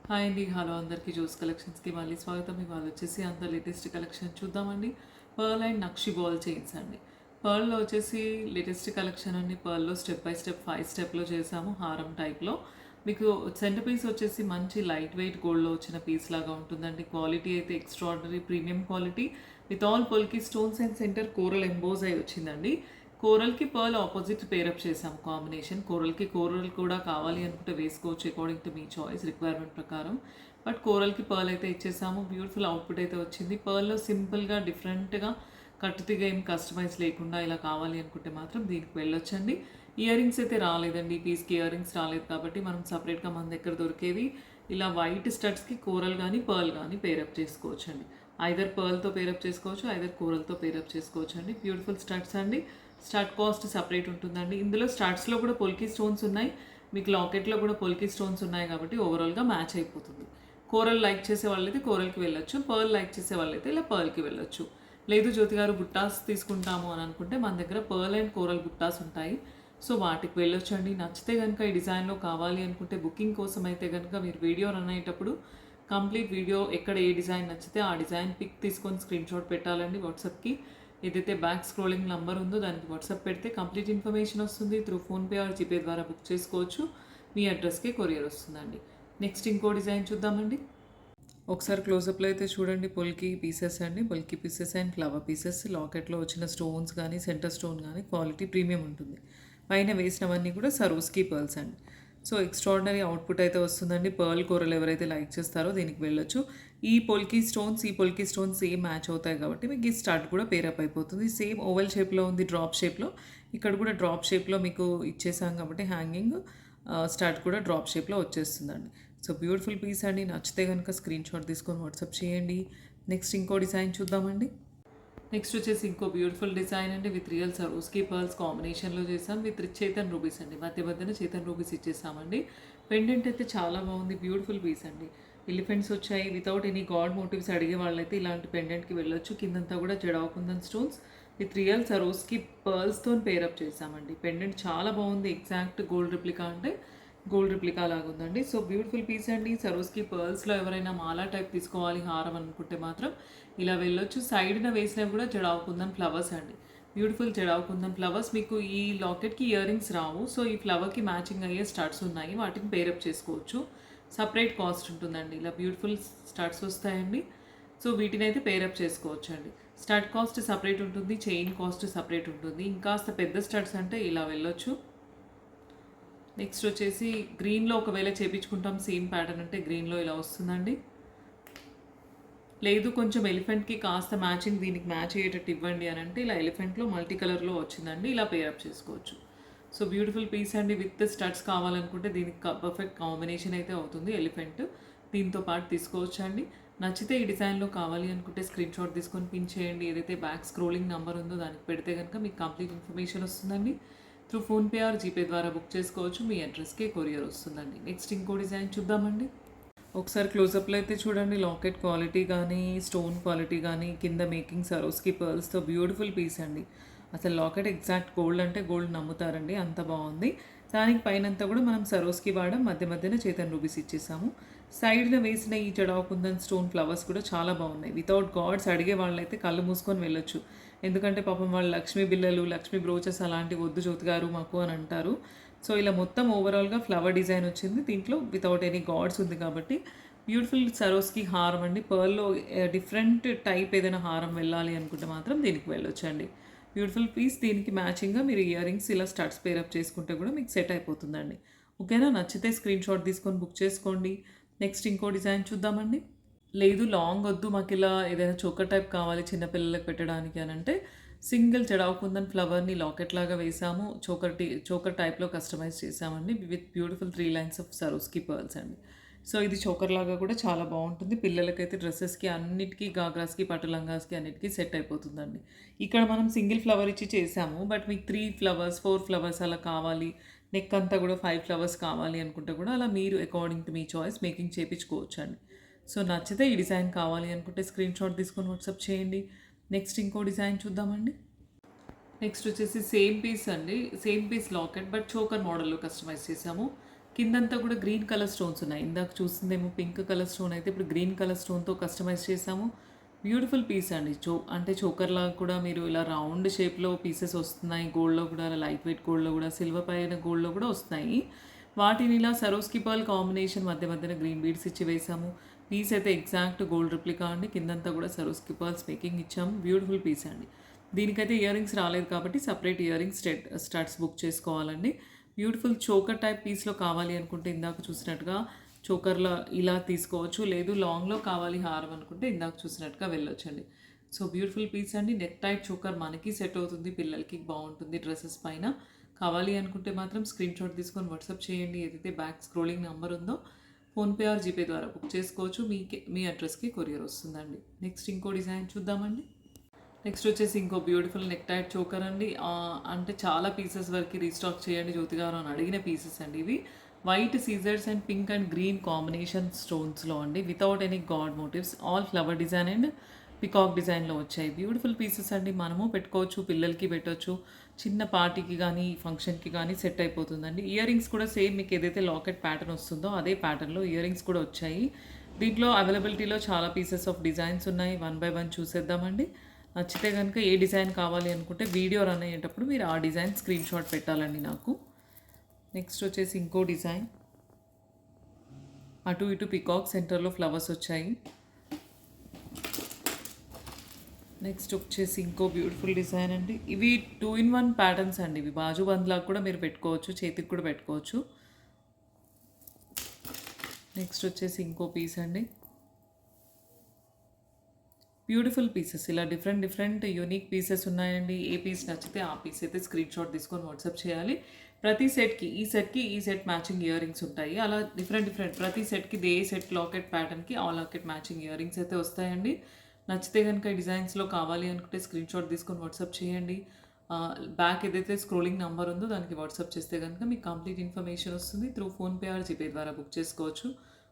Hi అండి. Hello అందరికీ. Jose కలెక్షన్స్‌కి మళ్ళీ స్వాగతం. ఇవాళ వచ్చేసి అంత లేటెస్ట్ కలెక్షన్ చూద్దామండి. Pearl and nakshi ball chains అండి. పర్ల్‌లో వచ్చేసి లేటెస్ట్ కలెక్షన్ అండి. పర్ల్‌లో స్టెప్ బై స్టెప్ 5 స్టెప్‌లో చేసాము హారం టైప్‌లో. మీకు సెంటర్ పీస్ వచ్చేసి మంచి లైట్ వెయిట్ గోల్డ్‌లో వచ్చిన పీస్ లాగా ఉంటుందండి. క్వాలిటీ అయితే extraordinary premium quality with all పొల్కి stones and centre coral emboss అయి వచ్చిందండి. కోరల్‌కి పర్ల్ ఆపోజిట్ పేరప్ చేసాం కాంబినేషన్. కోరల్‌కి కోరల్ కూడా కావాలి అనుకుంటే వేసుకోవచ్చు అకార్డింగ్ టు మీ చాయిస్ రిక్వైర్మెంట్ ప్రకారం. బట్ కోరల్‌కి పర్ల్ అయితే ఇచ్చేసాము. బ్యూటిఫుల్ అవుట్‌పుట్ అయితే వచ్చింది. పర్ల్‌లో సింపుల్‌గా డిఫరెంట్‌గా కట్టుతిగా ఏం కస్టమైజ్ లేకుండా ఇలా కావాలి అనుకుంటే మాత్రం దీనికి వెళ్ళొచ్చండి. ఇయర్ రింగ్స్ అయితే రాలేదండి. ఈ పీస్‌కి ఇయర్ రింగ్స్ రాలేదు కాబట్టి మనం సపరేట్‌గా మన దగ్గర దొరికేవి ఇలా వైట్ స్టడ్స్‌కి కోరల్ గానీ, పర్ల్ గానీ పేరప్ చేసుకోవచ్చండి. ఐదర్ పర్ల్‌తో పేరప్ చేసుకోవచ్చు, ఐదర్ కోరల్‌తో పేరప్ చేసుకోవచ్చండి. బ్యూటిఫుల్ స్టడ్స్ అండి. స్టడ్ కాస్ట్ సపరేట్ ఉంటుందండి. ఇందులో స్టడ్స్‌లో కూడా పొల్కి స్టోన్స్ ఉన్నాయి. మీకు లాకెట్‌లో కూడా పొల్కి స్టోన్స్ ఉన్నాయి కాబట్టి ఓవరాల్‌గా మ్యాచ్ అయిపోతుంది. కోరల్ లైక్ చేసే వాళ్ళైతే కోరల్‌కి వెళ్ళొచ్చు. పర్ల్ లైక్ చేసే వాళ్ళైతే ఇలా పర్ల్‌కి వెళ్ళొచ్చు. లేదు జ్యోతి గారు బుట్టాస్ తీసుకుంటాము అని అనుకుంటే మన దగ్గర పర్ల్ అండ్ కోరల్ బుట్టాస్ ఉంటాయి. సో వాటికి వెళ్ళొచ్చండి. నచ్చితే కనుక ఈ డిజైన్‌లో కావాలి అనుకుంటే బుకింగ్ కోసం అయితే కనుక మీరు వీడియో రన్ అయ్యేటప్పుడు కంప్లీట్ వీడియో ఎక్కడ ఏ డిజైన్ నచ్చితే ఆ డిజైన్ పిక్ తీసుకొని స్క్రీన్‌షాట్ పెట్టాలండి వాట్సాప్‌కి. ఏదైతే బ్యాక్ స్క్రోలింగ్ నంబర్ ఉందో దానికి వాట్సాప్ పెడితే కంప్లీట్ ఇన్ఫర్మేషన్ వస్తుంది. త్రూ ఫోన్పే ఆర్ జీపే ద్వారా బుక్ చేసుకోవచ్చు. మీ అడ్రస్‌కే కొరియర్ వస్తుందండి. నెక్స్ట్ ఇంకో డిజైన్ చూద్దామండి. ఒకసారి క్లోజప్‌లో అయితే చూడండి. పొల్కి పీసెస్ అండి. పొల్కి పీసెస్ అండ్ ఫ్లవర్ పీసెస్. లాకెట్‌లో వచ్చిన స్టోన్స్ కానీ, సెంటర్ స్టోన్ కానీ క్వాలిటీ ప్రీమియం ఉంటుంది. పైన వేసినవన్నీ కూడా సరోస్కి పర్ల్స్ అండి. సో ఎక్స్ట్రాడినరీ అవుట్పుట్ అయితే వస్తుందండి. పర్ల్ కూరలు ఎవరైతే లైక్ చేస్తారో దీనికి వెళ్ళొచ్చు. ఈ పొల్కి స్టోన్స్ సేమ్ మ్యాచ్ అవుతాయి కాబట్టి మీకు ఈ స్టడ్ కూడా పేరప్ అయిపోతుంది. సేమ్ ఓవెల్ షేప్‌లో ఉంది, డ్రాప్ షేప్‌లో. ఇక్కడ కూడా డ్రాప్ షేప్‌లో మీకు ఇచ్చేసాం కాబట్టి హ్యాంగింగ్ స్టడ్ కూడా డ్రాప్ షేప్‌లో వచ్చేస్తుందండి. సో బ్యూటిఫుల్ పీస్ అండి. నచ్చితే కనుక స్క్రీన్‌షాట్ తీసుకొని వాట్సాప్ చేయండి. నెక్స్ట్ ఇంకో డిజైన్ చూద్దామండి. నెక్స్ట్ వచ్చేసి ఇంకో బ్యూటిఫుల్ డిజైన్ అండి. విత్ రియల్ సరోస్కి పర్ల్స్ కాంబినేషన్లో చేసాం. విత్ చేతన్ రూబీస్ అండి. మధ్య మధ్యన చేతన్ రూబీస్ ఇచ్చేసామండి. పెండెంట్ అయితే చాలా బాగుంది. బ్యూటిఫుల్ పీస్ అండి. ఎలిఫెంట్స్ వచ్చాయి. వితౌట్ ఎనీ గాడ్ మోటివ్స్ అడిగే వాళ్ళైతే ఇలాంటి పెండెంట్కి వెళ్ళొచ్చు. కిందంతా కూడా jadau kundan stones with real Swarovski పర్ల్స్తో పేరప్ చేసామండి. పెండెంట్ చాలా బాగుంది. ఎగ్జాక్ట్ గోల్డ్ రిప్లికా అంటే గోల్డ్ రిప్లికా లాగా ఉందండి. సో బ్యూటిఫుల్ పీస్ అండి. సరోస్కి పర్ల్స్లో ఎవరైనా మాలా టైప్ తీసుకోవాలి హారం అనుకుంటే మాత్రం ఇలా వెళ్ళొచ్చు. సైడ్న వేసినవి కూడా జడావు కుందన్ ఫ్లవర్స్ అండి. Beautiful jadau kundan flowers. మీకు ఈ లాకెట్కి ఇయర్ రింగ్స్ రావు. సో ఈ ఫ్లవర్కి మ్యాచింగ్ అయ్యే స్టడ్స్ ఉన్నాయి. వాటిని పేరప్ చేసుకోవచ్చు. సపరేట్ కాస్ట్ ఉంటుందండి. ఇలా బ్యూటిఫుల్ స్టడ్స్ వస్తాయండి. సో వీటిని అయితే పేరప్ చేసుకోవచ్చు అండి. స్టడ్ కాస్ట్ సపరేట్ ఉంటుంది, చైన్ కాస్ట్ సపరేట్ ఉంటుంది. ఇంకాస్త పెద్ద స్టడ్స్ అంటే ఇలా వెళ్ళొచ్చు. నెక్స్ట్ వచ్చేసి గ్రీన్లో ఒకవేళ చేపించుకుంటాం సేమ్ ప్యాటర్న్ అంటే గ్రీన్లో ఇలా వస్తుందండి. లేదు కొంచెం ఎలిఫెంట్కి కాస్త మ్యాచింగ్ దీనికి మ్యాచ్ అయ్యేటట్టు ఇవ్వండి అని అంటే ఇలా ఎలిఫెంట్లో మల్టీ కలర్లో వచ్చిందండి. ఇలా పేరప్ చేసుకోవచ్చు. సో బ్యూటిఫుల్ పీస్ అండి. విత్ స్టడ్స్ కావాలనుకుంటే దీనికి పర్ఫెక్ట్ కాంబినేషన్ అయితే అవుతుంది. ఎలిఫెంట్ దీంతో పాటు తీసుకోవచ్చు అండి. నచ్చితే ఈ డిజైన్లో కావాలి అనుకుంటే స్క్రీన్ షాట్ తీసుకొని పిన్ చేయండి. ఏదైతే బ్యాక్ స్క్రోలింగ్ నెంబర్ ఉందో దానికి పెడితే కనుక మీకు కంప్లీట్ ఇన్ఫర్మేషన్ వస్తుందండి. త్రూ ఫోన్పే ఆర్ జీపే ద్వారా బుక్ చేసుకోవచ్చు. మీ అడ్రస్కే కొరియర్ వస్తుందండి. నెక్స్ట్ ఇంకో డిజైన్ చూద్దామండి. ఒకసారి క్లోజప్లో అయితే చూడండి. లాకెట్ క్వాలిటీ కానీ, స్టోన్ క్వాలిటీ కానీ, కింద మేకింగ్ సరోస్కి పర్ల్స్తో బ్యూటిఫుల్ పీస్ అండి. అసలు లాకెట్ ఎగ్జాక్ట్ గోల్డ్ అంటే గోల్డ్ నమ్ముతారండి, అంత బాగుంది. దానికి పైనంతా కూడా మనం సరోస్కి వాడడం, మధ్య మధ్యన చేతన్ రూబీస్ ఇచ్చేసాము. సైడ్న వేసిన ఈ జడావు కుందన్ స్టోన్ ఫ్లవర్స్ కూడా చాలా బాగున్నాయి. వితౌట్ గాడ్స్ అడిగే వాళ్ళైతే కళ్ళు మూసుకొని వెళ్ళొచ్చు. ఎందుకంటే పాపం వాళ్ళు లక్ష్మీ బిల్లలు, లక్ష్మీ బ్రోచెస్ అలాంటివి వద్దు జ్యోతి గారు మాకు అని అంటారు. సో ఇలా మొత్తం ఓవరాల్గా ఫ్లవర్ డిజైన్ వచ్చింది. దీంట్లో వితౌట్ ఎనీ గాడ్స్ ఉంది కాబట్టి బ్యూటిఫుల్ సరోస్కి హారం అండి. పర్ల్లో డిఫరెంట్ టైప్ ఏదైనా హారం వెళ్ళాలి అనుకుంటే మాత్రం దీనికి వెళ్ళొచ్చండి. Beautiful piece. దీనికి మ్యాచింగ్గా మీరు ఇయర్ రింగ్స్ ఇలా స్టడ్స్ పేరప్ చేసుకుంటే కూడా మీకు సెట్ అయిపోతుందండి. ఓకేనా? నచ్చితే స్క్రీన్ షాట్ తీసుకొని బుక్ చేసుకోండి. నెక్స్ట్ ఇంకో డిజైన్ చూద్దామండి. లేదు లాంగ్ వద్దు మాకు ఇలా ఏదైనా చోకర్ టైప్ కావాలి చిన్నపిల్లలకు పెట్టడానికి అని అంటే సింగిల్ జడావు కుందన్ ఫ్లవర్ని లాకెట్ లాగా వేసాము. చోకర్ టైప్లో కస్టమైజ్ చేసామండి. With beautiful 3 lines of సరోస్కి pearls అండి. సో ఇది చోకర్ లాగా కూడా చాలా బాగుంటుంది. పిల్లలకైతే డ్రెస్సెస్కి అన్నిటికీ, గాగ్రాస్కి, పట్టు లంగాస్కి అన్నిటికీ సెట్ అయిపోతుందండి. ఇక్కడ మనం సింగిల్ ఫ్లవర్ ఇచ్చి చేసాము. బట్ మీకు 3 ఫ్లవర్స్, 4 ఫ్లవర్స్ అలా కావాలి, నెక్ అంతా కూడా 5 ఫ్లవర్స్ కావాలి అనుకుంటే కూడా అలా మీరు అకార్డింగ్ టు మీ చాయిస్ మేకింగ్ చేయించుకోవచ్చు అండి. సో నచ్చితే ఈ డిజైన్ కావాలి అనుకుంటే స్క్రీన్ షాట్ తీసుకొని వాట్సాప్ చేయండి. నెక్స్ట్ ఇంకో డిజైన్ చూద్దామండి. నెక్స్ట్ వచ్చేసి సేమ్ పీస్ అండి. Same piece locket but choker మోడల్లో కస్టమైజ్ చేసాము. కిందంతా కూడా గ్రీన్ కలర్ స్టోన్స్ ఉన్నాయి. ఇందాక చూసిందేమో పింక్ కలర్ స్టోన్ అయితే ఇప్పుడు గ్రీన్ కలర్ స్టోన్తో కస్టమైజ్ చేసాము. బ్యూటిఫుల్ పీస్ అండి. అంటే చోకర్ లాగా కూడా మీరు ఇలా రౌండ్ షేప్లో పీసెస్ వస్తున్నాయి. గోల్డ్లో కూడా లైట్ వెయిట్ గోల్డ్లో కూడా సిల్వర్ పైన గోల్డ్లో కూడా వస్తున్నాయి. వాటిని ఇలా సరోస్కి పర్ల్ కాంబినేషన్ మధ్యన గ్రీన్ బీడ్స్ ఇచ్చి వేసాము. పీస్ అయితే ఎగ్జాక్ట్ గోల్డ్ రిప్లికా అండి. కిందంతా కూడా సరోస్కి పర్ల్స్ మేకింగ్ ఇచ్చాము. బ్యూటిఫుల్ పీస్ అండి. దీనికైతే ఇయర్ రింగ్స్ రాలేదు కాబట్టి separate ear rings studs book చేసుకోవాలండి. బ్యూటిఫుల్ చోకర్ టైప్ పీస్లో కావాలి అనుకుంటే ఇందాక చూసినట్టుగా చోకర్లో ఇలా తీసుకోవచ్చు. లేదు లాంగ్లో కావాలి హారం అనుకుంటే ఇందాక చూసినట్టుగా వెళ్ళొచ్చండి. సో బ్యూటిఫుల్ పీస్ అండి. నెక్ టైప్ చోకర్ మనకి సెట్ అవుతుంది, పిల్లలకి బాగుంటుంది డ్రెస్సెస్ పైన. కావాలి అనుకుంటే మాత్రం స్క్రీన్ షాట్ తీసుకొని వాట్సాప్ చేయండి. ఏదైతే బ్యాక్ స్క్రోలింగ్ నెంబర్ ఉందో ఫోన్పే ఆర్ జీపే ద్వారా బుక్ చేసుకోవచ్చు. మీ అడ్రస్కి కొరియర్ వస్తుందండి. నెక్స్ట్ ఇంకో డిజైన్ చూద్దామండి. నెక్స్ట్ వచ్చేసి ఇంకో బ్యూటిఫుల్ నెక్ టైట్ చోకర్ అండి. అంటే చాలా పీసెస్ వరకు రీస్టాక్ చేయండి జ్యోతి గారు అని అడిగిన పీసెస్ అండి ఇవి. వైట్ సీజర్స్ and pink and green combination స్టోన్స్లో అండి, without any god motifs, all flower design and peacock డిజైన్లో వచ్చాయి. బ్యూటిఫుల్ పీసెస్ అండి. మనము పెట్టుకోవచ్చు, పిల్లలకి పెట్టవచ్చు, చిన్న పార్టీకి కానీ ఫంక్షన్కి కానీ సెట్ అయిపోతుందండి. ఇయర్ రింగ్స్ కూడా సేమ్ మీకు ఏదైతే లాకెట్ ప్యాటర్న్ వస్తుందో అదే ప్యాటర్న్లో ఇయర్ రింగ్స్ కూడా వచ్చాయి. దీంట్లో అవైలబిలిటీలో చాలా పీసెస్ ఆఫ్ డిజైన్స్ ఉన్నాయి. 1 by 1 చూసేద్దామండి. నచ్చితే కనుక ఏ డిజైన్ కావాలి అనుకుంటే వీడియో రన్ అయ్యేటప్పుడు మీరు ఆ డిజైన్ స్క్రీన్ షాట్ పెట్టాలండి నాకు. నెక్స్ట్ వచ్చేసి ఇంకో డిజైన్. అటు ఇటు పికాక్, సెంటర్లో ఫ్లవర్స్ వచ్చాయి. నెక్స్ట్ వచ్చేసి ఇంకో బ్యూటిఫుల్ డిజైన్ అండి. ఇవి 2-in-1 ప్యాటర్న్స్ అండి. ఇవి బాజు బంద్లాగా కూడా మీరు పెట్టుకోవచ్చు, చేతికి కూడా పెట్టుకోవచ్చు. నెక్స్ట్ వచ్చేసి ఇంకో పీస్ అండి. బ్యూటిఫుల్ పీసెస్, ఇలా డిఫరెంట్ యూనిక్ పీసెస్ ఉన్నాయండి. ఏ పీస్ నచ్చితే ఆ పీస్ అయితే స్క్రీన్ షాట్ తీసుకొని వాట్సాప్ చేయాలి. ప్రతి సెట్కి ఈ సెట్ మ్యాచింగ్ ఇయర్ రింగ్స్ ఉంటాయి. అలా డిఫరెంట్ ప్రతి సెట్కి ఏ సెట్ లాకెట్ ప్యాటర్న్కి ఆ లాకెట్ మ్యాచింగ్ ఇయర్ రింగ్స్ అయితే వస్తాయండి. నచ్చితే కనుక ఈ డిజైన్స్లో కావాలి అనుకుంటే స్క్రీన్ షాట్ తీసుకొని వాట్సాప్ చేయండి. బ్యాక్ ఏదైతే స్క్రోలింగ్ నెంబర్ ఉందో దానికి వాట్సాప్ చేస్తే కనుక మీకు కంప్లీట్ ఇన్ఫర్మేషన్ వస్తుంది. త్రూ ఫోన్పే ఆర్ జీపే ద్వారా బుక్ చేసుకోవచ్చు.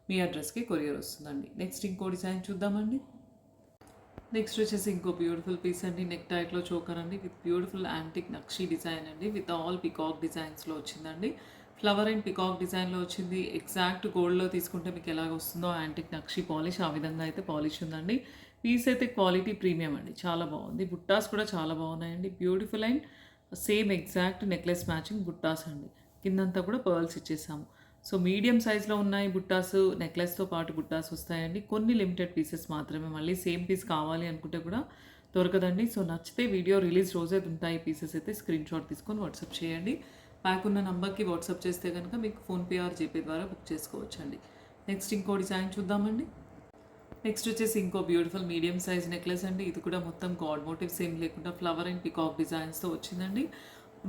మీ అడ్రస్కి కొరియర్ వస్తుందండి. నెక్స్ట్ ఇంకో డిజైన్ చూద్దామండి. నెక్స్ట్ వచ్చేసి ఇంకో బ్యూటిఫుల్ పీస్ అండి. నెక్ టైట్లో చోకర్ అండి, with beautiful antique nakshi design అండి, విత్ ఆల్ పికాక్ డిజైన్స్లో వచ్చిందండి. ఫ్లవర్ అండ్ పికాక్ డిజైన్లో వచ్చింది. ఎగ్జాక్ట్ గోల్డ్లో తీసుకుంటే మీకు ఎలాగ వస్తుందో యాంటిక్ నక్షి పాలిష్ ఆ విధంగా అయితే పాలిష్ ఉందండి. పీస్ అయితే క్వాలిటీ ప్రీమియం అండి, చాలా బాగుంది. బుట్టాస్ కూడా చాలా బాగున్నాయండి. Beautiful and same exact necklace matching buttas అండి. కిందంతా కూడా పర్ల్స్ ఇచ్చేసాము. సో మీడియం సైజ్లో ఉన్నాయి బుట్టాస్, నెక్లెస్తో పాటు బుట్టాస్ వస్తాయండి. కొన్ని లిమిటెడ్ పీసెస్ మాత్రమే, మళ్ళీ సేమ్ పీస్ కావాలి అనుకుంటే కూడా దొరకదండి. సో నచ్చితే వీడియో రిలీజ్ రోజే ఉంటాయి పీసెస్ అయితే స్క్రీన్ షాట్ తీసుకొని వాట్సాప్ చేయండి. బ్యాక్ ఉన్న నెంబర్కి వాట్సాప్ చేస్తే కనుక మీకు ఫోన్పే ఆర్ జీపే ద్వారా బుక్ చేసుకోవచ్చండి. నెక్స్ట్ ఇంకో డిజైన్ చూద్దామండి. నెక్స్ట్ వచ్చేసి ఇంకో బ్యూటిఫుల్ మీడియం సైజ్ నెక్లెస్ అండి. ఇది కూడా మొత్తం గాడ్ మోటివ్స్ ఏం లేకుండా ఫ్లవర్ అండ్ పికాక్ డిజైన్స్తో వచ్చిందండి.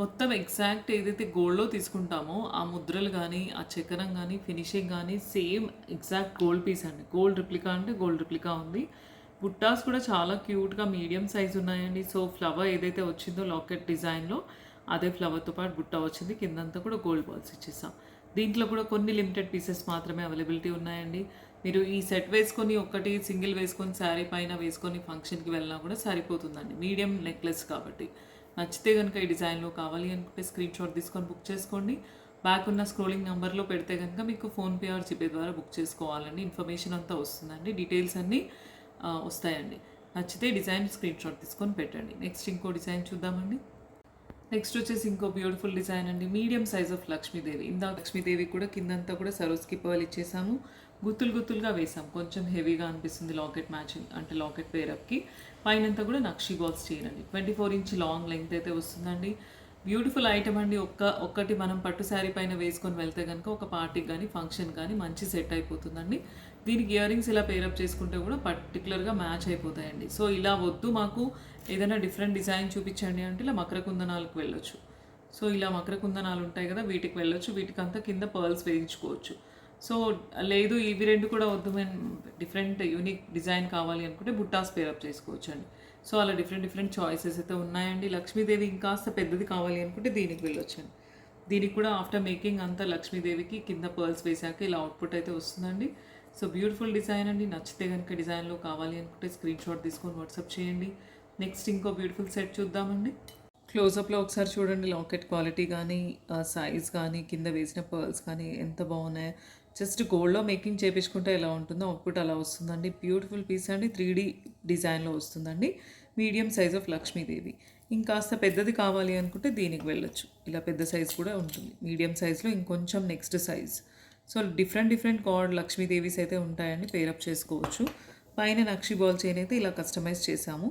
మొత్తం ఎగ్జాక్ట్ ఏదైతే గోల్డ్లో తీసుకుంటామో ఆ ముద్రలు కానీ ఆ చక్రం కానీ ఫినిషింగ్ కానీ సేమ్ ఎగ్జాక్ట్ గోల్డ్ పీస్ అండి. గోల్డ్ రిప్లికా అంటే గోల్డ్ రిప్లికా ఉంది. బుట్టాస్ కూడా చాలా క్యూట్గా మీడియం సైజ్ ఉన్నాయండి. సో ఫ్లవర్ ఏదైతే వచ్చిందో లాకెట్ డిజైన్లో అదే ఫ్లవర్తో పాటు బుట్ట వచ్చింది. కిందంతా కూడా గోల్డ్ బాల్స్ ఇచ్చేసాం. దీంట్లో కూడా కొన్ని లిమిటెడ్ పీసెస్ మాత్రమే అవైలబిలిటీ ఉన్నాయండి. మీరు ఈ సెట్ వేసుకొని ఒకటి సింగిల్ వేసుకొని శారీ పైన వేసుకొని ఫంక్షన్కి వెళ్ళినా కూడా సరిపోతుందండి. మీడియం నెక్లెస్ కాబట్టి. నచ్చితే కనుక ఈ డిజైన్లో కావాలి అనుకుంటే స్క్రీన్ షాట్ తీసుకొని బుక్ చేసుకోండి. బ్యాక్ ఉన్న స్క్రోలింగ్ నెంబర్లో పెడితే కనుక మీకు ఫోన్పే ఆర్ జీపే ద్వారా బుక్ చేసుకోవాలండి. ఇన్ఫర్మేషన్ అంతా వస్తుందండి, డీటెయిల్స్ అన్నీ వస్తాయండి. నచ్చితే డిజైన్ స్క్రీన్ షాట్ తీసుకొని పెట్టండి. నెక్స్ట్ ఇంకో డిజైన్ చూద్దామండి. నెక్స్ట్ వచ్చేసి ఇంకో బ్యూటిఫుల్ డిజైన్ అండి. Medium size of Lakshmidevi. ఇందాక లక్ష్మీదేవి కూడా కిందంతా కూడా సరోస్కి పర్ల్ ఇచ్చేసాము. గుత్తులుగా వేసాం. కొంచెం హెవీగా అనిపిస్తుంది లాకెట్ మ్యాచింగ్ అంటే లాకెట్ పేరప్కి. పైనంతా కూడా నక్షి బాల్స్ చేయండి. 24 ఇంచ్ లాంగ్ లెంగ్త్ అయితే వస్తుందండి. బ్యూటిఫుల్ ఐటమ్ అండి. ఒక్కటి మనం పట్టు శారీ పైన వేసుకొని వెళ్తే కనుక ఒక పార్టీకి కానీ ఫంక్షన్ కానీ మంచి సెట్ అయిపోతుందండి. దీనికి ఇయర్ రింగ్స్ ఇలా పేరప్ చేసుకుంటే కూడా పర్టికులర్గా మ్యాచ్ అయిపోతాయండి. సో ఇలా వద్దు మాకు ఏదైనా డిఫరెంట్ డిజైన్ చూపించండి అంటే ఇలా మకర కుందనాలకు వెళ్ళొచ్చు. సో ఇలా మకర కుందనాలు ఉంటాయి కదా, వీటికి వెళ్ళొచ్చు. వీటికంతా కింద పర్ల్స్ వేయించుకోవచ్చు. సో లేదు ఇవి రెండు కూడా వద్దు, మేము డిఫరెంట్ యూనిక్ డిజైన్ కావాలి అనుకుంటే బుట్టాస్ పేరప్ చేసుకోవచ్చు అండి. సో అలా డిఫరెంట్ చాయిసెస్ అయితే ఉన్నాయండి. లక్ష్మీదేవి ఇంకాస్త పెద్దది కావాలి అనుకుంటే దీనికి వెళ్ళొచ్చండి. దీనికి కూడా ఆఫ్టర్ మేకింగ్ అంతా లక్ష్మీదేవికి కింద పర్ల్స్ వేసాక ఇలా అవుట్పుట్ అయితే వస్తుందండి. సో బ్యూటిఫుల్ డిజైన్ అండి. నచ్చితే కనుక డిజైన్లో కావాలి అనుకుంటే స్క్రీన్ షాట్ తీసుకొని వాట్సాప్ చేయండి. నెక్స్ట్ ఇంకో బ్యూటిఫుల్ సెట్ చూద్దామండి. క్లోజప్‌లో ఒకసారి చూడండి లాకెట్ క్వాలిటీ గానీ, సైజ్ గానీ, కింద వేసిన పర్ల్స్ కానీ ఎంత బాగున్నాయో. జస్ట్ గోల్డ్‌లో మేకింగ్ చేపించుకుంటే ఎలా ఉంటుందో అవుట్‌పుట్ అలా వస్తుందండి. బ్యూటిఫుల్ పీస్ అండి. 3D డిజైన్‌లో వస్తుందండి. Medium size of Lakshmidevi. ఇంకాస్త పెద్దది కావాలి అనుకుంటే దీనికి వెళ్ళొచ్చు. ఇలా పెద్ద సైజ్ కూడా ఉంటుంది. మీడియం సైజ్‌లో ఇంకొంచెం next size. So, different card Lakshmidevis అయితే ఉంటాయండి. పేరప్ చేసుకోవచ్చు. పైన నక్షి బాల్ చైన్ అయితే ఇలా కస్టమైజ్ చేశాము.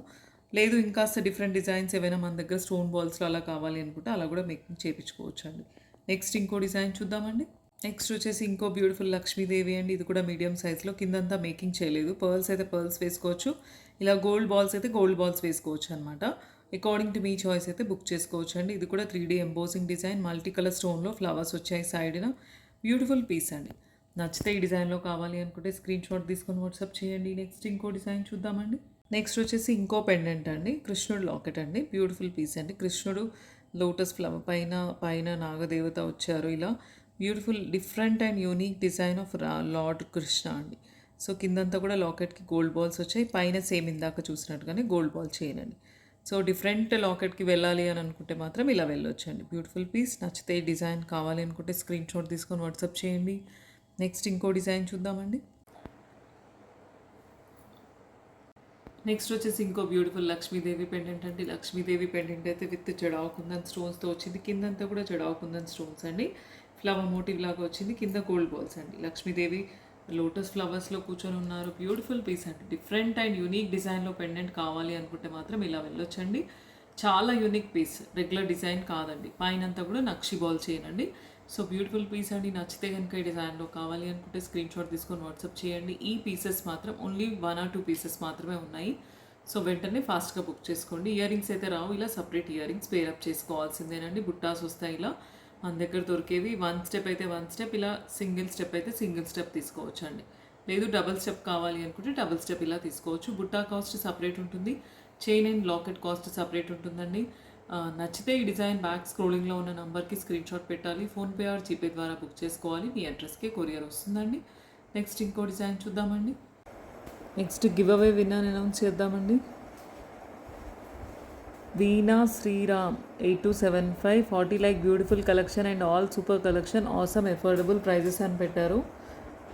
లేదు ఇంకాస్త డిఫరెంట్ డిజైన్స్ ఏవైనా మన దగ్గర స్టోన్ బాల్స్‌లో అలా కావాలి అనుకుంటే అలా కూడా మేకింగ్ చేపించుకోవచ్చండి. నెక్స్ట్ ఇంకో డిజైన్ చూద్దామండి. నెక్స్ట్ వచ్చేసి ఇంకో బ్యూటిఫుల్ లక్ష్మీదేవి అండి. ఇది కూడా మీడియం సైజ్‌లో కిందంతా మేకింగ్ చేయలేదు. పర్ల్స్ అయితే పర్ల్స్ వేసుకోవచ్చు. ఇలా గోల్డ్ బాల్స్ అయితే గోల్డ్ బాల్స్ వేసుకోవచ్చు అనమాట. అకార్డింగ్ టు మీ చాయిస్ అయితే బుక్ చేసుకోవచ్చు అండి. ఇది కూడా 3D embossing design multi colour స్టోన్‌లో ఫ్లవర్స్ వచ్చాయి సైడ్‌న. బ్యూటిఫుల్ పీస్ అండి. నచ్చితే ఈ డిజైన్‌లో కావాలి అనుకుంటే స్క్రీన్ షాట్ తీసుకొని వాట్సాప్ చేయండి. నెక్స్ట్ ఇంకో డిజైన్ చూద్దామండి. నెక్స్ట్ వచ్చేసి ఇంకో పెండెంట్ అండి. కృష్ణుడు లాకెట్ అండి. బ్యూటిఫుల్ పీస్ అండి. కృష్ణుడు లోటస్ ఫ్లవర్ పైన నాగదేవత వచ్చారు. ఇలా beautiful different and unique design of lord Krishna అండి. సో కిందంతా కూడా లాకెట్కి గోల్డ్ బాల్స్ వచ్చాయి. పైన సేమ్ ఇందాక చూసినట్టుగానే గోల్డ్ బాల్ చైన్ అండి. సో డిఫరెంట్ లాకెట్కి వెళ్ళాలి అని అనుకుంటే మాత్రం ఇలా వెళ్ళొచ్చండి. Beautiful piece. నచ్చితే ఈ డిజైన్ కావాలి అనుకుంటే స్క్రీన్ షాట్ తీసుకొని వాట్సాప్ చేయండి. నెక్స్ట్ ఇంకో డిజైన్ చూద్దామండి. నెక్స్ట్ వచ్చేసి ఇంకో బ్యూటిఫుల్ లక్ష్మీదేవి పెండెంట్ అండి. లక్ష్మీదేవి పెండెంట్ అయితే విత్ జడావు కుందన్ స్టోన్స్తో వచ్చింది. కిందంతా కూడా జడావు కుందన్ స్టోన్స్ అండి. ఫ్లవర్ మోటివ్ లాగా వచ్చింది. కింద గోల్డ్ బాల్స్ అండి. లక్ష్మీదేవి లోటస్ ఫ్లవర్స్లో కూర్చొని ఉన్నారు. బ్యూటిఫుల్ పీస్ అండి. డిఫరెంట్ అండ్ యూనిక్ డిజైన్లో పెండెంట్ కావాలి అనుకుంటే మాత్రం ఇలా వెళ్ళొచ్చండి. చాలా యూనిక్ పీస్. రెగ్యులర్ డిజైన్ కాదండి. పైనంతా కూడా నక్షి బాల్ చైన్ అండి. సో బ్యూటిఫుల్ పీస్ అండి. నచ్చితే కనుక ఈ డిజైన్లో కావాలి అనుకుంటే స్క్రీన్ షాట్ తీసుకొని వాట్సాప్ చేయండి. ఈ పీసెస్ మాత్రం ఓన్లీ 1 or 2 పీసెస్ మాత్రమే ఉన్నాయి. సో వెంటనే ఫాస్ట్గా బుక్ చేసుకోండి. ఇయర్ రింగ్స్ అయితే రావు. ఇలా సపరేట్ ఇయర్ రింగ్స్ పేరప్ చేసుకోవాల్సిందేనండి. బుట్టాస్ వస్తాయి ఇలా మన దగ్గర దొరికేవి. 1 స్టెప్ అయితే 1 స్టెప్, ఇలా సింగిల్ స్టెప్ అయితే సింగిల్ స్టెప్ తీసుకోవచ్చు అండి. లేదు డబుల్ స్టెప్ కావాలి అనుకుంటే డబుల్ స్టెప్ ఇలా తీసుకోవచ్చు. బుట్టా కాస్ట్ సపరేట్ ఉంటుంది. Chain and locket cost separate ఉంటుందండి. నచ్చితే ఈ డిజైన్ బ్యాక్ స్క్రోలింగ్లో ఉన్న నంబర్కి స్క్రీన్ షాట్ పెట్టాలి. ఫోన్పే ఆర్ జీపే ద్వారా బుక్ చేసుకోవాలి. మీ అడ్రస్కే కొరియర్ వస్తుందండి. నెక్స్ట్ ఇంకో డిజైన్ చూద్దామండి. Next give away winner announce చేద్దామండి. Veena Sriram 8275 40 like beautiful collection and all super collection awesome affordable prices అని పెట్టారు.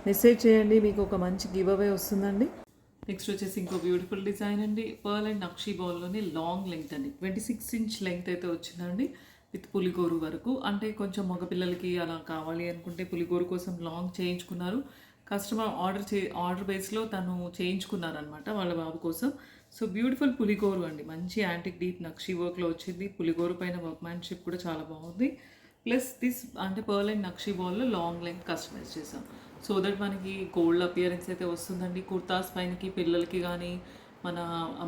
మెసేజ్ చేయండి, మీకు ఒక మంచి గివ్ అవే వస్తుందండి. నెక్స్ట్ వచ్చేసి ఇంకో బ్యూటిఫుల్ డిజైన్ అండి. పర్ల్ అండ్ నక్షి బాల్లోనే లాంగ్ లెంగ్త్ అండి. 26 inch లెంగ్త్ అయితే వచ్చిందండి విత్ పులిగోరు వరకు. అంటే కొంచెం మగపిల్లలకి అలా కావాలి అనుకుంటే పులిగోరు కోసం లాంగ్ చేయించుకున్నారు. కస్టమర్ ఆర్డర్ బేస్లో తను చేయించుకున్నారనమాట వాళ్ళ బాబు కోసం. సో బ్యూటిఫుల్ పులిగోరు అండి. మంచి యాంటిక్ డీప్ నక్షి వర్క్లో వచ్చింది. పులిగోరు పైన వర్క్మ్యాన్షిప్ కూడా చాలా బాగుంది. ప్లస్ దిస్ అంటే పర్ల్ అండ్ నక్షి బాల్లో లాంగ్ లెంగ్త్ కస్టమైజ్ చేసాం. సో దట్ మనకి గోల్డ్ అపియరెన్స్ అయితే వస్తుందండి. కుర్తాస్ పైనకి పిల్లలకి కానీ మన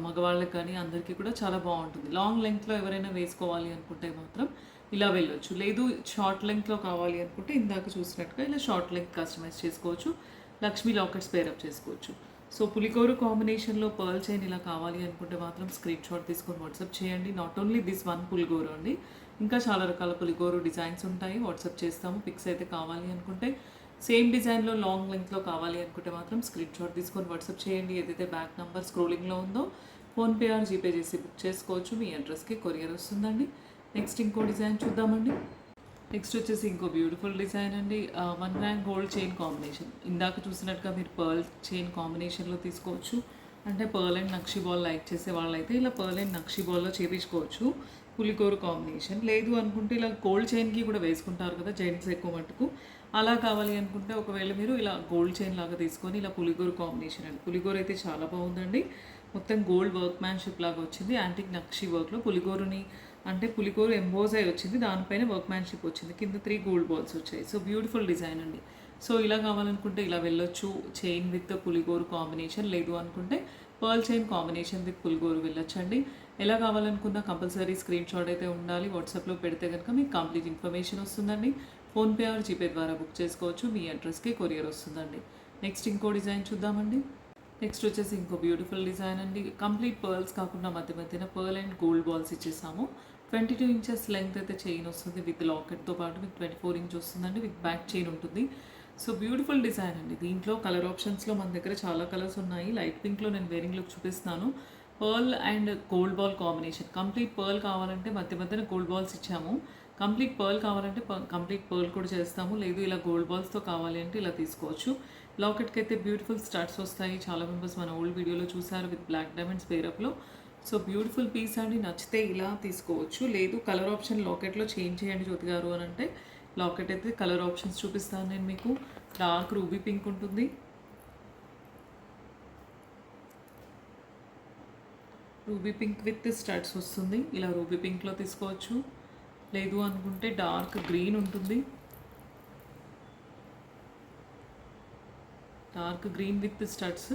మగవాళ్ళకి కానీ అందరికీ కూడా చాలా బాగుంటుంది. లాంగ్ లెంగ్త్లో ఎవరైనా వేసుకోవాలి అనుకుంటే మాత్రం ఇలా వెళ్ళొచ్చు. లేదు షార్ట్ లెంగ్త్లో కావాలి అనుకుంటే ఇందాక చూసినట్టుగా ఇలా షార్ట్ లెంగ్త్ కస్టమైజ్ చేసుకోవచ్చు. లక్ష్మీ లాకెట్స్ పేరప్ చేసుకోవచ్చు. సో పులిగోరు కాంబినేషన్లో పర్ల్ చైన్ ఇలా కావాలి అనుకుంటే మాత్రం స్క్రీన్ షాట్ తీసుకొని వాట్సాప్ చేయండి. నాట్ ఓన్లీ దిస్ వన్ పులిగోరు అండి, ఇంకా చాలా రకాల పులిగోరు డిజైన్స్ ఉంటాయి. వాట్సాప్ చేస్తాము. పిక్స్ అయితే కావాలి అనుకుంటే సేమ్ డిజైన్లో లాంగ్ లెంగ్త్లో కావాలి అనుకుంటే మాత్రం స్క్రీన్ షాట్ తీసుకొని వాట్సాప్ చేయండి. ఏదైతే బ్యాక్ నెంబర్ స్క్రోలింగ్లో ఉందో ఫోన్పే ఆర్ జీపే చేసి బుక్ చేసుకోవచ్చు. మీ అడ్రస్కి కొరియర్ వస్తుందండి. నెక్స్ట్ ఇంకో డిజైన్ చూద్దామండి. నెక్స్ట్ వచ్చేసి ఇంకో బ్యూటిఫుల్ డిజైన్ అండి. 1 గ్రామ్ గోల్డ్ చైన్ కాంబినేషన్. ఇందాక చూసినట్టుగా మీరు పర్ల్ చైన్ కాంబినేషన్లో తీసుకోవచ్చు. అంటే pearl and nakshi ball like చేసే వాళ్ళైతే ఇలా పర్ల్ అండ్ నక్షి బాల్లో చేపించుకోవచ్చు. పులిగోరు కాంబినేషన్. లేదు అనుకుంటే ఇలా గోల్డ్ చైన్కి కూడా వేసుకుంటారు కదా జెంట్స్ ఎక్కువ మటుకు. అలా కావాలి అనుకుంటే ఒకవేళ మీరు ఇలా గోల్డ్ చైన్ లాగా తీసుకొని ఇలా పులిగోరు కాంబినేషన్ అండి. పులిగోరు అయితే చాలా బాగుందండి. మొత్తం గోల్డ్ వర్క్ మ్యాన్షిప్ లాగా వచ్చింది. యాంటిక్ నక్షి వర్క్లో పులిగోరుని అంటే పులిగోరు ఎంబోజ్ అయి వచ్చింది. దానిపైన వర్క్ మ్యాన్షిప్ వచ్చింది. కింద 3 గోల్డ్ బాల్స్ వచ్చాయి. సో బ్యూటిఫుల్ డిజైన్ అండి. సో ఇలా కావాలనుకుంటే ఇలా వెళ్ళొచ్చు. చైన్ విత్ పులిగోరు కాంబినేషన్. లేదు అనుకుంటే పర్ల్ చైన్ కాంబినేషన్ విత్ పులిగోరు వెళ్ళొచ్చండి. ఎలా కావాలనుకున్నా కంపల్సరీ స్క్రీన్ షాట్ అయితే ఉండాలి. వాట్సాప్లో పెడితే కనుక మీకు కంప్లీట్ ఇన్ఫర్మేషన్ వస్తుందండి. ఫోన్పే ఆర్ జీపే ద్వారా బుక్ చేసుకోవచ్చు. మీ అడ్రస్కి కొరియర్ వస్తుందండి. నెక్స్ట్ ఇంకో డిజైన్ చూద్దామండి. నెక్స్ట్ వచ్చేసి ఇంకో బ్యూటిఫుల్ డిజైన్ అండి. కంప్లీట్ పర్ల్స్ కాకుండా మధ్యన పర్ల్ అండ్ గోల్డ్ బాల్స్ ఇచ్చేసాము. 22 inches లెంగ్త్ అయితే చైన్ వస్తుంది విత్ లాకెట్తో పాటు. మీకు 24 inch వస్తుందండి. విత్ బ్యాక్ చైన్ ఉంటుంది. సో బ్యూటిఫుల్ డిజైన్ అండి. దీంట్లో కలర్ ఆప్షన్స్లో మన దగ్గర చాలా కలర్స్ ఉన్నాయి. లైట్ పింక్లో నేను వేరింగ్ లుక్ చూపిస్తున్నాను. Pearl and gold ball combination. Complete pearl కావాలంటే మధ్య మధ్యన గోల్డ్ బాల్స్ ఇచ్చాము. కంప్లీట్ పర్ల్ కావాలంటే కంప్లీట్ పర్ల్ కూడా చేస్తాము. లేదు ఇలా గోల్డ్ బాల్స్తో కావాలి అంటే ఇలా తీసుకోవచ్చు. లాకెట్కి అయితే బ్యూటిఫుల్ స్టార్ట్స్ వస్తాయి. చాలా మెంబర్స్ మన ఓల్డ్ వీడియోలో చూసారు విత్ బ్లాక్ డైమండ్స్ పేరప్లో. సో బ్యూటిఫుల్ పీస్ అండి, నచ్చితే ఇలా తీసుకోవచ్చు. లేదు కలర్ ఆప్షన్ లాకెట్లో చేంజ్ చేయండి జ్యోతి గారు అని అంటే లాకెట్ అయితే కలర్ ఆప్షన్స్ చూపిస్తాను నేను మీకు. డార్క్ రూబీ పింక్ ఉంటుంది, రూబీ పింక్ విత్ స్టడ్స్ వస్తుంది. ఇలా రూబీ పింక్లో తీసుకోవచ్చు. లేదు అనుకుంటే డార్క్ గ్రీన్ ఉంటుంది, డార్క్ గ్రీన్ విత్ స్టడ్స్.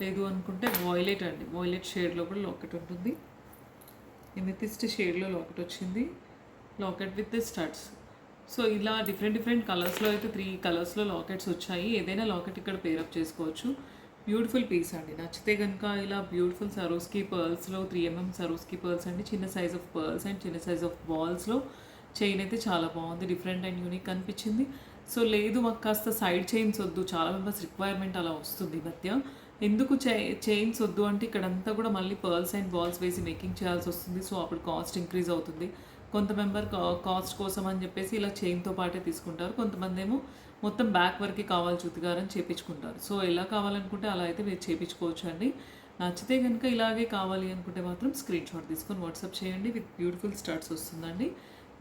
లేదు అనుకుంటే వాయిలెట్ అండి, వాయిలెట్ షేడ్లో కూడా లాకెట్ ఉంటుంది. ఎమితిస్ట్ షేడ్లో లాకెట్ వచ్చింది, లాకెట్ విత్ స్టడ్స్. సో ఇలా డిఫరెంట్ కలర్స్లో అయితే 3 కలర్స్లో లాకెట్స్ వచ్చాయి. ఏదైనా లాకెట్ ఇక్కడ పేరప్ చేసుకోవచ్చు. బ్యూటిఫుల్ పీస్ అండి, నచ్చితే కనుక ఇలా బ్యూటిఫుల్ సరోస్కి పర్ల్స్లో 3mm సరోస్కి పర్ల్స్ అండి, చిన్న సైజ్ ఆఫ్ పర్ల్స్ అండ్ చిన్న సైజ్ ఆఫ్ బాల్స్లో చైన్ అయితే చాలా బాగుంది, డిఫరెంట్ అండ్ యూనిక్ అనిపించింది. సో లేదు మాకు కాస్త సైడ్ చైన్స్ వద్దు, చాలా మెంబర్స్ రిక్వైర్మెంట్ అలా వస్తుంది ఈ మధ్య. ఎందుకు చైన్స్ వద్దు అంటే ఇక్కడంతా కూడా మళ్ళీ పర్ల్స్ అండ్ బాల్స్ వేసి మేకింగ్ చేయాల్సి వస్తుంది. సో అప్పుడు కాస్ట్ ఇంక్రీజ్ అవుతుంది. కొంత మెంబర్ కాస్ట్ కోసం అని చెప్పేసి ఇలా చైన్తో పాటే తీసుకుంటారు. కొంతమంది ఏమో మొత్తం బ్యాక్ వరకు కావాలి చుట్టుగారని చేపించుకుంటారు. సో ఎలా కావాలనుకుంటే అలా అయితే మీరు చేయించుకోవచ్చు అండి. నచ్చితే కనుక ఇలాగే కావాలి అనుకుంటే మాత్రం స్క్రీన్ షాట్ తీసుకొని వాట్సాప్ చేయండి విత్ బ్యూటిఫుల్ స్టార్ట్స్ వస్తుందండి.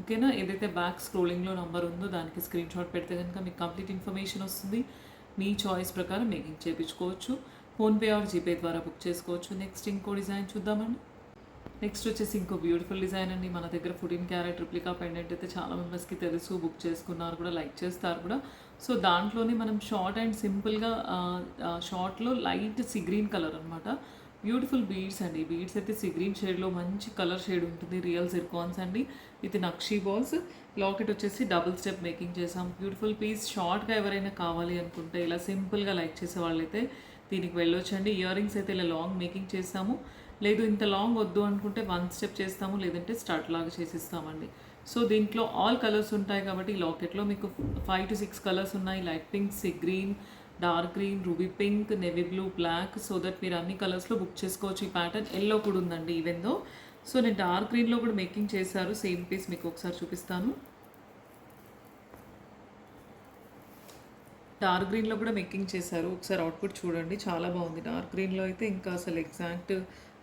ఓకేనా, ఏదైతే బ్యాక్ స్క్రోలింగ్లో నెంబర్ ఉందో దానికి స్క్రీన్ షాట్ పెడితే కనుక మీకు కంప్లీట్ ఇన్ఫర్మేషన్ వస్తుంది. మీ చాయిస్ ప్రకారం మేకింగ్ చేయించుకోవచ్చు. ఫోన్పే ఆర్ జీపే ద్వారా బుక్ చేసుకోవచ్చు. నెక్స్ట్ ఇంకో డిజైన్ చూద్దామండి. నెక్స్ట్ వచ్చేసి ఇంకో బ్యూటిఫుల్ డిజైన్ అండి. మన దగ్గర 14 క్యారెట్ రిప్లికా పెండెంట్ అయితే చాలా మెంబర్స్కి తెలుసు, బుక్ చేసుకున్నారు కూడా, లైక్ చేస్తారు కూడా. సో దాంట్లోనే మనం షార్ట్ అండ్ సింపుల్గా షార్ట్లో లైట్ సీ గ్రీన్ కలర్ అనమాట. బ్యూటిఫుల్ బీడ్స్ అండి. బీడ్స్ అయితే సీ గ్రీన్ షేడ్లో మంచి కలర్ షేడ్ ఉంటుంది. రియల్ జిర్కాన్స్ అండి విత్ నక్షీ బాల్స్. లాకెట్ వచ్చేసి డబుల్ స్టెప్ మేకింగ్ చేసాం. Beautiful piece. షార్ట్గా ఎవరైనా కావాలి అనుకుంటే ఇలా సింపుల్గా లైక్ చేసే వాళ్ళైతే దీనికి వెళ్ళొచ్చండి. ఇయర్ రింగ్స్ అయితే ఇలా లాంగ్ మేకింగ్ చేస్తాము. లేదు ఇంత లాంగ్ వద్దు అనుకుంటే 1 స్టెప్ చేస్తాము, లేదంటే స్టార్ట్ లాగా చేసిస్తామండి. సో దీంట్లో ఆల్ కలర్స్ ఉంటాయి కాబట్టి ఈ లాకెట్లో మీకు 5 to 6 కలర్స్ ఉన్నాయి. Light pink, sea green, dark green, ruby pink, navy blue, black. So that మీరు అన్ని కలర్స్లో బుక్ చేసుకోవచ్చు. ఈ ప్యాటర్న్ ఎల్లో కూడా ఉందండి ఈవెందో. సో నేను డార్క్ గ్రీన్లో కూడా మేకింగ్ చేశారు. సేమ్ పీస్ మీకు ఒకసారి చూపిస్తాను. డార్క్ గ్రీన్లో కూడా మేకింగ్ చేశారు, ఒకసారి అవుట్పుట్ చూడండి, చాలా బాగుంది. డార్క్ గ్రీన్లో అయితే ఇంకా అసలు ఎగ్జాక్ట్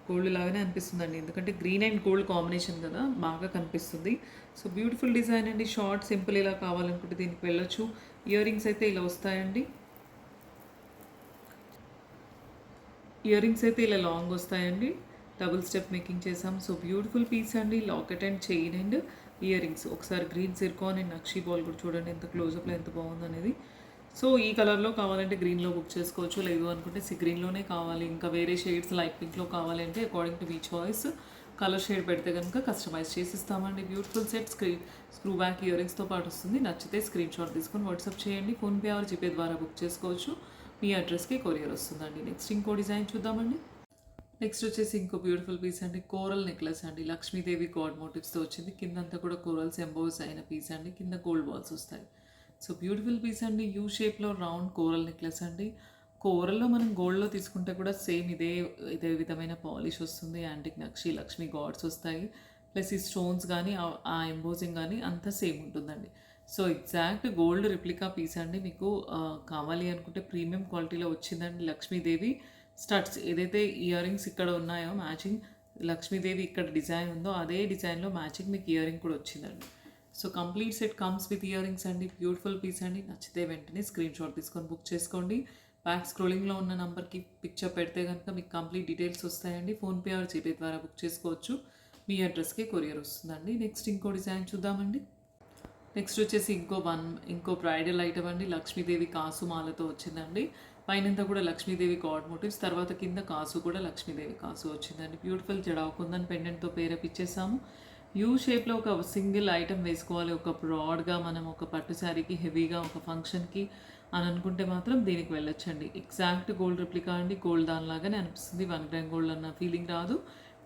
గోల్డ్ లాగానే అనిపిస్తుందండి, ఎందుకంటే గ్రీన్ అండ్ గోల్డ్ కాంబినేషన్ కదా, బాగా కనిపిస్తుంది. సో బ్యూటిఫుల్ డిజైన్ అండి. షార్ట్ సింపుల్ ఇలా కావాలనుకుంటే దీనికి వెళ్ళొచ్చు. ఇయర్ రింగ్స్ అయితే ఇలా వస్తాయండి. ఇయర్ రింగ్స్ అయితే ఇలా లాంగ్ వస్తాయండి. డబుల్ స్టెప్ మేకింగ్ చేసాం. సో బ్యూటిఫుల్ పీస్ అండి. Locket and chain and ear rings. ఒకసారి గ్రీన్ సిర్కాన్ అండ్ నక్షీ బాల్ కూడా చూడండి ఎంత క్లోజప్లో ఎంత బాగుంది అనేది. సో ఈ కలర్లో కావాలంటే గ్రీన్లో బుక్ చేసుకోవచ్చు. లేదు అనుకుంటే సీ గ్రీన్లోనే కావాలి, ఇంకా వేరే షేడ్స్ లైట్ పింక్లో కావాలంటే అకార్డింగ్ టు మీ చాయిస్ కలర్ షేడ్ పెడితే కనుక కస్టమైజ్ చేసి ఇస్తామండి. Beautiful set screw back ear రింగ్స్తో పాటు వస్తుంది. నచ్చితే స్క్రీన్ షాట్ తీసుకొని వాట్సాప్ చేయండి. ఫోన్పే ఆర్ జీపే ద్వారా బుక్ చేసుకోవచ్చు. మీ అడ్రస్కి కొరియర్ వస్తుందండి. నెక్స్ట్ ఇంకో డిజైన్ చూద్దామండి. నెక్స్ట్ వచ్చేసి ఇంకో బ్యూటిఫుల్ పీస్ అండి. కోరల్ నెక్లెస్ అండి. లక్ష్మీదేవి గాడ్ మోటివ్స్తో వచ్చింది. కిందంతా కూడా కోరల్స్ ఎంబోస్ అయిన పీస్ అండి. కింద గోల్డ్ బాల్స్ వస్తాయి. సో బ్యూటిఫుల్ పీస్ అండి. యూ షేప్లో రౌండ్ కోరల్ నెక్లెస్ అండి. కోరల్లో మనం గోల్డ్లో తీసుకుంటే కూడా సేమ్ ఇదే విధమైన పాలిష్ వస్తుంది. యాంటిక్ నక్షి లక్ష్మీ గాడ్స్ వస్తాయి. ప్లస్ ఈ స్టోన్స్ కానీ ఆ ఎంబోజింగ్ కానీ అంతా సేమ్ ఉంటుందండి. So exact gold replica piece అండి. మీకు కావాలి అనుకుంటే ప్రీమియం క్వాలిటీలో వచ్చిందండి. లక్ష్మీదేవి స్టడ్స్ ఏదైతే ఇయర్ రింగ్స్ ఇక్కడ ఉన్నాయో మ్యాచింగ్, లక్ష్మీదేవి ఇక్కడ డిజైన్ ఉందో అదే డిజైన్లో మ్యాచింగ్ మీకు ఇయర్ రింగ్ కూడా వచ్చిందండి. So complete set comes with ear rings అండి. బ్యూటిఫుల్ పీస్ అండి. నచ్చితే వెంటనే స్క్రీన్ షాట్ తీసుకొని బుక్ చేసుకోండి. బ్యాక్ స్క్రోలింగ్లో ఉన్న నెంబర్కి పిక్చర్ పెడితే కనుక మీకు కంప్లీట్ డీటెయిల్స్ వస్తాయండి. ఫోన్పే ఆర్ జీపే ద్వారా బుక్ చేసుకోవచ్చు. మీ అడ్రస్కి కొరియర్ వస్తుందండి. నెక్స్ట్ ఇంకో డిజైన్ చూద్దామండి. నెక్స్ట్ వచ్చేసి ఇంకో బ్రైడల్ ఐటమ్ అండి. లక్ష్మీదేవి కాసు మాలతో వచ్చిందండి. పైనంతా కూడా లక్ష్మీదేవి గాడ్ మోటివ్స్, తర్వాత కింద కాసు కూడా లక్ష్మీదేవి కాసు వచ్చిందండి. బ్యూటిఫుల్ జడావుకుందని పెండెంట్తో పేరప్ ఇచ్చేసాము. యూ షేప్లో ఒక సింగిల్ ఐటమ్ వేసుకోవాలి, ఒక బ్రాడ్గా మనం ఒక పట్టు శారీకి హెవీగా ఒక ఫంక్షన్కి అని అనుకుంటే మాత్రం దీనికి వెళ్ళొచ్చండి. ఎగ్జాక్ట్ గోల్డ్ రిప్లికా అండి. గోల్డ్ దానిలాగానే అనిపిస్తుంది. 1 గ్రామ్ గోల్డ్ అన్న ఫీలింగ్ రాదు.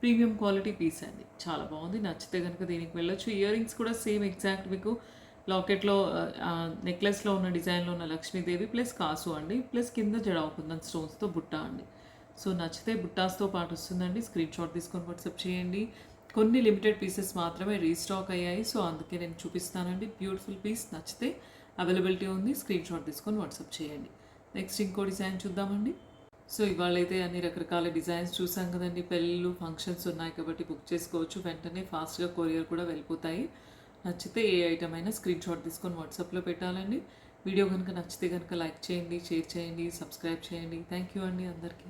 ప్రీమియం క్వాలిటీ పీస్ అండి. చాలా బాగుంది. నచ్చితే కనుక దీనికి వెళ్ళొచ్చు. ఇయర్ రింగ్స్ కూడా సేమ్ ఎగ్జాక్ట్ మీకు లాకెట్లో నెక్లెస్లో ఉన్న డిజైన్లో ఉన్న లక్ష్మీదేవి ప్లస్ కాసు అండి, ప్లస్ కింద జడావుకుందని స్టోన్స్తో బుట్ట అండి. సో నచ్చితే బుట్టాస్తో పాటు వస్తుందండి. స్క్రీన్ షాట్ తీసుకొని వాట్సాప్ చేయండి. కొన్ని లిమిటెడ్ పీసెస్ మాత్రమే రీస్టాక్ అయ్యాయి. సో అందుకే నేను చూపిస్తానండి. బ్యూటిఫుల్ పీస్ నచ్చితే అవైలబిలిటీ ఉంది. స్క్రీన్ షాట్ తీసుకొని వాట్సాప్ చేయండి. నెక్స్ట్ ఇంకో డిజైన్ చూద్దామండి. సో ఇవాళైతే అన్ని రకరకాల డిజైన్స్ చూసాం కదండి. పెళ్ళిళ్ళు ఫంక్షన్స్ ఉన్నాయి కాబట్టి బుక్ చేసుకోవచ్చు. వెంటనే ఫాస్ట్గా కొరియర్ కూడా వెళ్ళిపోతాయి. నచ్చితే ఏ ఐటమ్ అయినా స్క్రీన్ షాట్ తీసుకొని వాట్సాప్లో పెట్టాలండి. వీడియో కనుక నచ్చితే కనుక లైక్ చేయండి, షేర్ చేయండి, సబ్స్క్రైబ్ చేయండి. థ్యాంక్ యూ అండి అందరికీ.